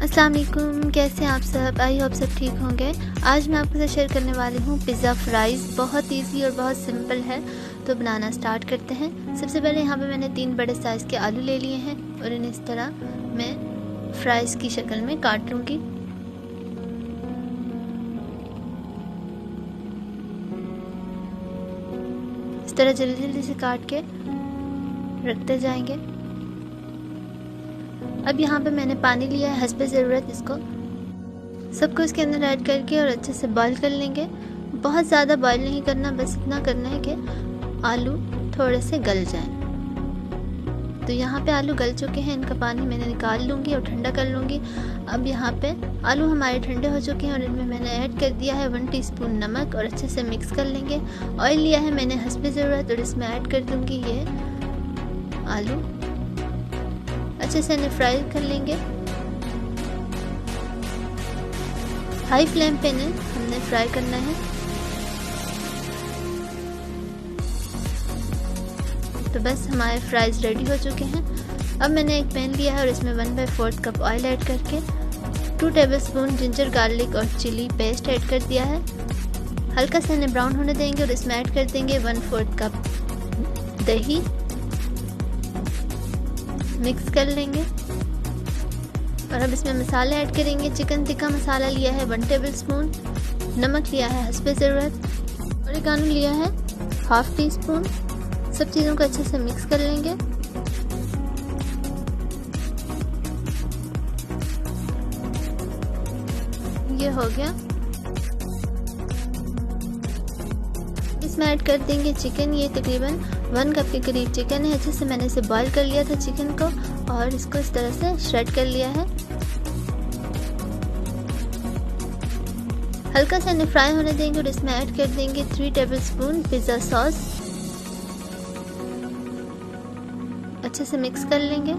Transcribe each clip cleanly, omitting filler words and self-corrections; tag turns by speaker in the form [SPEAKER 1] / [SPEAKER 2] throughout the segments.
[SPEAKER 1] अस्सलाम वालेकुम, कैसे हैं आप सब। आई होप सब ठीक होंगे। आज मैं आपके साथ शेयर करने वाली हूँ पिज़्ज़ा फ्राइज़। बहुत इजी और बहुत सिंपल है, तो बनाना स्टार्ट करते हैं। सबसे पहले यहाँ पे मैंने 3 बड़े साइज़ के आलू ले लिए हैं और इन्हें इस तरह मैं फ्राइज़ की शक्ल में काट लूँगी। इस तरह जल्दी जल्दी से काट के रखते जाएंगे। अब यहाँ पे मैंने पानी लिया है हस्बे ज़रूरत। इसको सबको इसके अंदर ऐड करके और अच्छे से बॉईल कर लेंगे। बहुत ज़्यादा बॉईल नहीं करना, बस इतना करना है कि आलू थोड़े से गल जाएं। तो यहाँ पे आलू गल चुके हैं, इनका पानी मैंने निकाल लूँगी और ठंडा कर लूँगी। अब यहाँ पे आलू हमारे ठंडे हो चुके हैं और इनमें मैंने ऐड कर दिया है 1 टीस्पून नमक और अच्छे से मिक्स कर लेंगे। ऑयल लिया है मैंने हस्बे ज़रूरत और इसमें ऐड कर दूँगी ये आलू। अच्छे से इन्हें फ्राई कर लेंगे। हाई फ्लेम पे इन्हें हमने फ्राई करना है। तो बस हमारे फ्राइज रेडी हो चुके हैं। अब मैंने एक पैन लिया है और इसमें 1/4 कप ऑयल ऐड करके 2 टेबलस्पून जिंजर गार्लिक और चिली पेस्ट ऐड कर दिया है। हल्का सा इन्हें ब्राउन होने देंगे और इसमें ऐड कर देंगे 1/4 कप दही। मिक्स कर लेंगे और अब इसमें मसाले ऐड करेंगे। चिकन टिक्का मसाला लिया है 1 टेबलस्पून, नमक लिया है हस्बे ज़रूरत, ऑरिगानो लिया है 1/2 टीस्पून। सब चीज़ों को अच्छे से मिक्स कर लेंगे। ये हो गया। इसमें ऐड कर देंगे चिकन। ये तकरीबन 1 कप के करीब चिकन है। अच्छे से मैंने इसे बॉईल कर लिया था चिकन को और इसको इस तरह से श्रेड कर लिया है। हल्का सा इन्हें फ्राई होने देंगे और इसमें ऐड कर देंगे 3 टेबलस्पून पिज़्ज़ा सॉस। अच्छे से मिक्स कर लेंगे।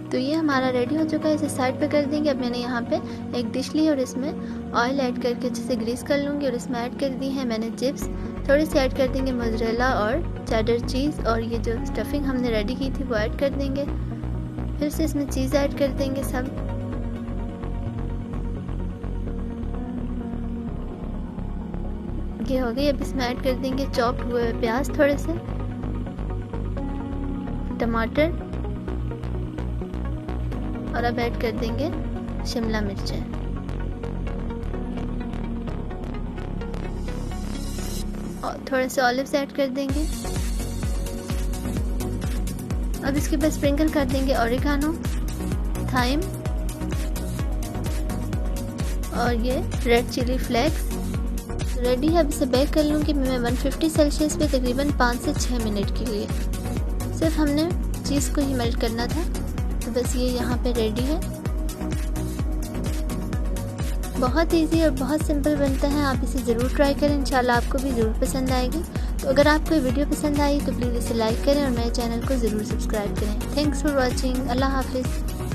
[SPEAKER 1] तो ये हमारा रेडी हो चुका है। इसे साइड पे कर देंगे। अब मैंने यहाँ पे एक डिश ली और इसमें ऑयल ऐड करके अच्छे से ग्रीस कर लूँगी और इसमें ऐड कर दी है मैंने चिप्स। थोड़ी सी ऐड कर देंगे मोज़रेला और चेडर चीज़ और ये जो स्टफिंग हमने रेडी की थी वो ऐड कर देंगे। फिर से इसमें चीज़ ऐड कर देंगे सब। ये हो गई। अब इसमें ऐड कर देंगे चॉप्ड हुए प्याज, थोड़े से टमाटर और अब ऐड कर देंगे शिमला मिर्चें। और थोड़े से ऑलिव्स ऐड कर देंगे। अब इसके बाद स्प्रिंकल कर देंगे ऑरिगानो, थाइम और ये रेड चिली फ्लेक्स। रेडी है। अब इसे बेक कर लूँगी मैं 150 सेल्सियस पे तकरीबन 5 से 6 मिनट के लिए। सिर्फ हमने चीज़ को ही मेल्ट करना था। तो बस ये यहाँ पे रेडी है। बहुत इजी और बहुत सिंपल बनता है। आप इसे ज़रूर ट्राई करें, इंशाल्लाह आपको भी ज़रूर पसंद आएगी। तो अगर आपको ये वीडियो पसंद आई तो प्लीज़ इसे लाइक करें और मेरे चैनल को ज़रूर सब्सक्राइब करें। Thanks for watching. अल्लाह हाफिज़।